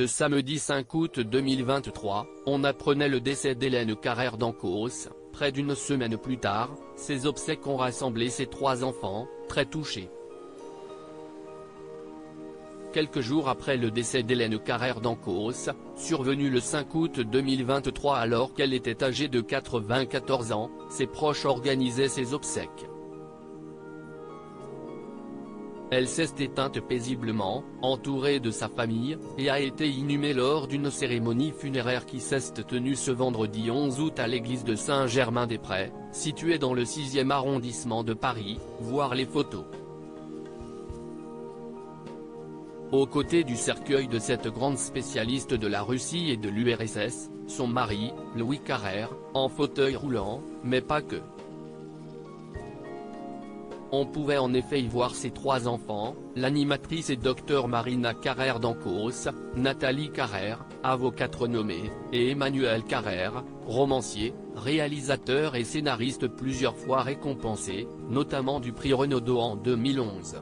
Le samedi 5 août 2023, on apprenait le décès d'Hélène Carrère d'Ancos. Près d'une semaine plus tard, ses obsèques ont rassemblé ses 3 enfants, très touchés. Quelques jours après le décès d'Hélène Carrère d'Ancos, survenu le 5 août 2023 alors qu'elle était âgée de 94 ans, ses proches organisaient ses obsèques. Elle s'est éteinte paisiblement, entourée de sa famille, et a été inhumée lors d'une cérémonie funéraire qui s'est tenue ce vendredi 11 août à l'église de Saint-Germain-des-Prés, située dans le 6e arrondissement de Paris, voir les photos. Aux côtés du cercueil de cette grande spécialiste de la Russie et de l'URSS, son mari, Louis Carrère, en fauteuil roulant, mais pas que. On pouvait en effet y voir ses 3 enfants, l'animatrice et docteur Marina Carrère d'Ancos, Nathalie Carrère, avocate renommée, et Emmanuel Carrère, romancier, réalisateur et scénariste plusieurs fois récompensé, notamment du prix Renaudot en 2011.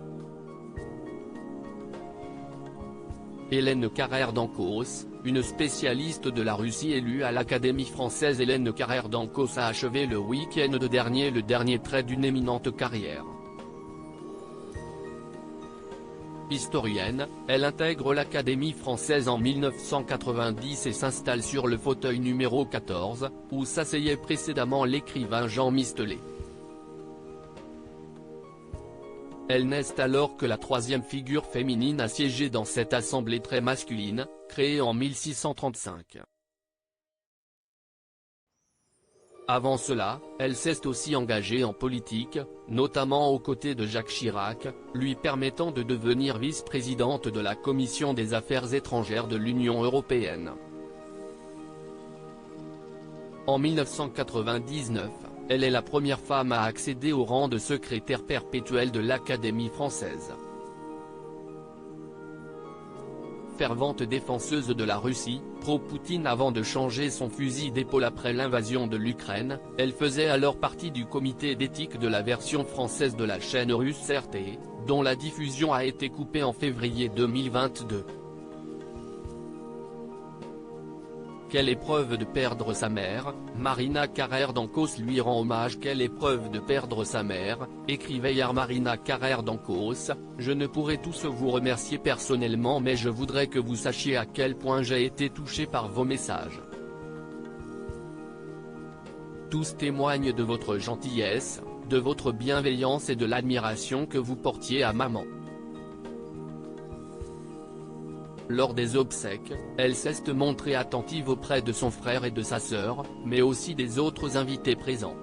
Hélène Carrère d'Ancos, une spécialiste de la Russie élue à l'Académie française. Hélène Carrère d'Ancos a achevé le week-end dernier le dernier trait d'une éminente carrière. Historienne, elle intègre l'Académie française en 1990 et s'installe sur le fauteuil numéro 14, où s'asseyait précédemment l'écrivain Jean Mistelet. Elle n'est alors que la 3e figure féminine à siéger dans cette assemblée très masculine, créée en 1635. Avant cela, elle s'est aussi engagée en politique, notamment aux côtés de Jacques Chirac, lui permettant de devenir vice-présidente de la Commission des Affaires étrangères de l'Union européenne. En 1999, elle est la première femme à accéder au rang de secrétaire perpétuelle de l'Académie française. Fervente défenseuse de la Russie, pro-Poutine avant de changer son fusil d'épaule après l'invasion de l'Ukraine, elle faisait alors partie du comité d'éthique de la version française de la chaîne russe RT, dont la diffusion a été coupée en février 2022. Quelle épreuve de perdre sa mère, Marina Carrère d'Ancos lui rend hommage. Quelle épreuve de perdre sa mère, écrivait hier Marina Carrère d'Ancos, je ne pourrai tous vous remercier personnellement mais je voudrais que vous sachiez à quel point j'ai été touchée par vos messages. Tous témoignent de votre gentillesse, de votre bienveillance et de l'admiration que vous portiez à maman. Lors des obsèques, elle s'est montrée attentive auprès de son frère et de sa sœur, mais aussi des autres invités présents.